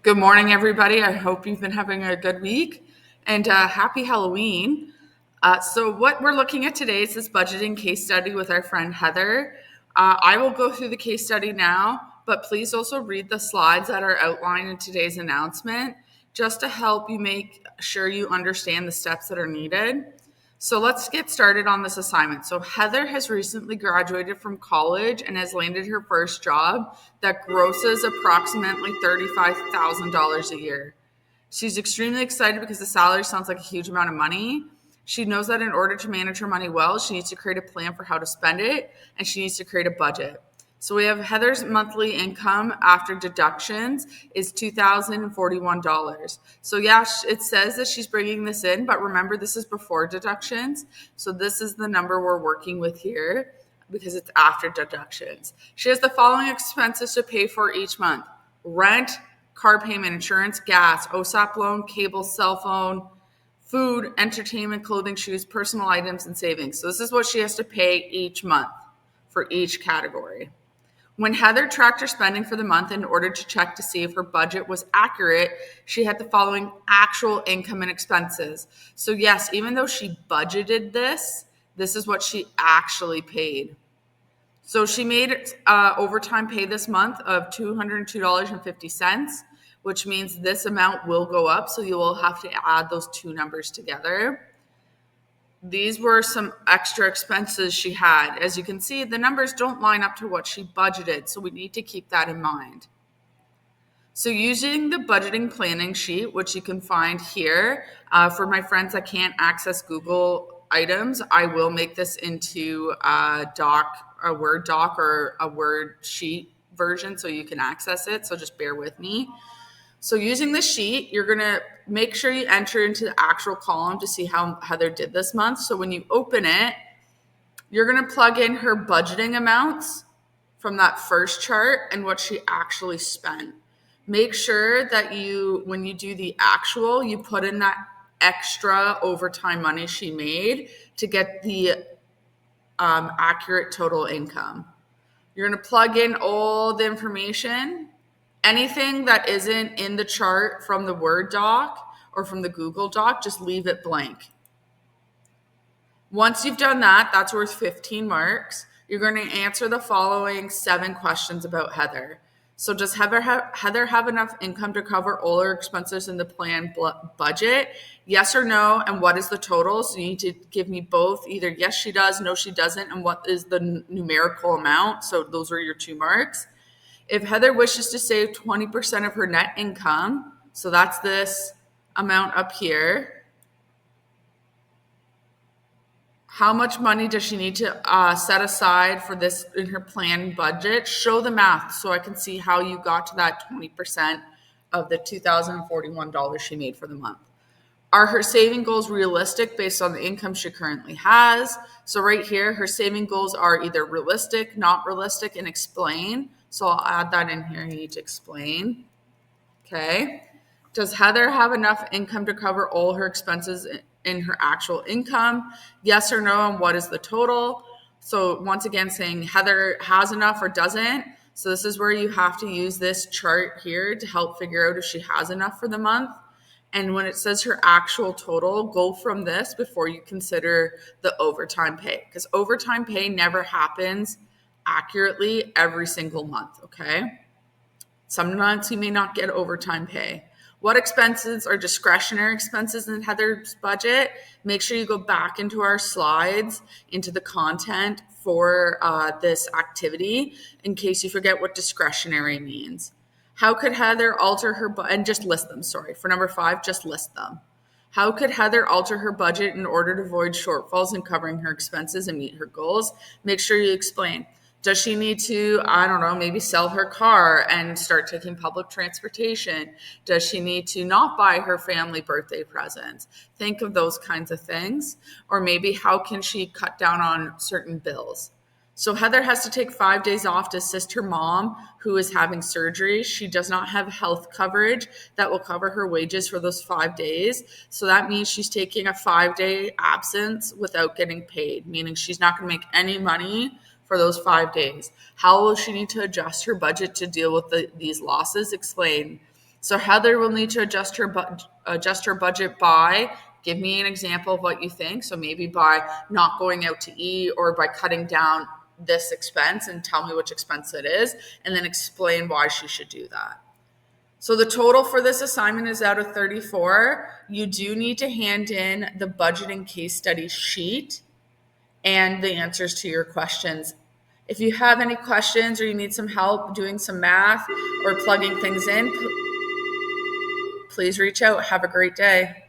Good morning, everybody. I hope you've been having a good week and happy Halloween. So, what we're looking at today is this budgeting case study with our friend Heather. I will go through the case study now, but please also read the slides that are outlined in today's announcement just to help you make sure you understand the steps that are needed. So let's get started on this assignment. So Heather has recently graduated from college and has landed her first job that grosses approximately $35,000 a year. She's extremely excited because the salary sounds like a huge amount of money. She knows that in order to manage her money well, she needs to create a plan for how to spend it, and she needs to create a budget. So we have Heather's monthly income after deductions is $2,041. So yeah, it says that she's bringing this in, but remember this is before deductions. So this is the number we're working with here because it's after deductions. She has the following expenses to pay for each month: rent, car payment, insurance, gas, OSAP loan, cable, cell phone, food, entertainment, clothing, shoes, personal items, and savings. So this is what she has to pay each month for each category. When Heather tracked her spending for the month in order to check to see if her budget was accurate, she had the following actual income and expenses. So yes, even though she budgeted this is what she actually paid. So she made overtime pay this month of $202.50, which means this amount will go up. So you will have to add those two numbers together. These were some extra expenses she had. As you can see, the numbers don't line up to what she budgeted, so we need to keep that in mind. So using the budgeting planning sheet, which you can find here, for my friends that can't access Google items, I will make this into a Word doc or a Word sheet version so you can access it. So just bear with me. So using the sheet, you're going to make sure you enter into the actual column to see how Heather did this month. So when you open it, you're going to plug in her budgeting amounts from that first chart and what she actually spent. Make sure that when you do the actual, you put in that extra overtime money she made to get the accurate total income. You're going to plug in all the information. Anything that isn't in the chart from the Word doc or from the Google doc, just leave it blank. Once you've done that, that's worth 15 marks. You're going to answer the following 7 questions about Heather. So does Heather have enough income to cover all her expenses in the planned budget? Yes or no, and what is the total? So you need to give me both, either yes she does, no she doesn't, and what is the numerical amount. So those are your 2 marks. If Heather wishes to save 20% of her net income, so that's this amount up here, how much money does she need to set aside for this in her planned budget? Show the math so I can see how you got to that 20% of the $2,041 she made for the month. Are her saving goals realistic based on the income she currently has? So right here, her saving goals are either realistic, not realistic, and explain. So I'll add that in here. You need to explain. Okay. Does Heather have enough income to cover all her expenses in her actual income? Yes or no, and what is the total? So once again, saying Heather has enough or doesn't. So this is where you have to use this chart here to help figure out if she has enough for the month. And when it says her actual total, go from this before you consider the overtime pay, because overtime pay never happens accurately every single month, okay? Some months you may not get overtime pay. What expenses are discretionary expenses in Heather's budget? Make sure you go back into our slides, into the content for this activity, in case you forget what discretionary means. How could Heather alter her and just list them, sorry. For number 5, just list them. How could Heather alter her budget in order to avoid shortfalls in covering her expenses and meet her goals? Make sure you explain. Does she need to, I don't know, maybe sell her car and start taking public transportation? Does she need to not buy her family birthday presents? Think of those kinds of things. Or maybe how can she cut down on certain bills? So Heather has to take 5 days off to assist her mom who is having surgery. She does not have health coverage that will cover her wages for those 5 days. So that means she's taking a 5-day absence without getting paid, meaning she's not going to make any money for those 5 days. How will she need to adjust her budget to deal with these losses? Explain. So Heather will need to adjust her budget by, give me an example of what you think. So maybe by not going out to eat or by cutting down this expense, and tell me which expense it is, and then explain why she should do that. So the total for this assignment is out of 34. You do need to hand in the budgeting case study sheet and the answers to your questions. If you have any questions or you need some help doing some math or plugging things in, please reach out. Have a great day.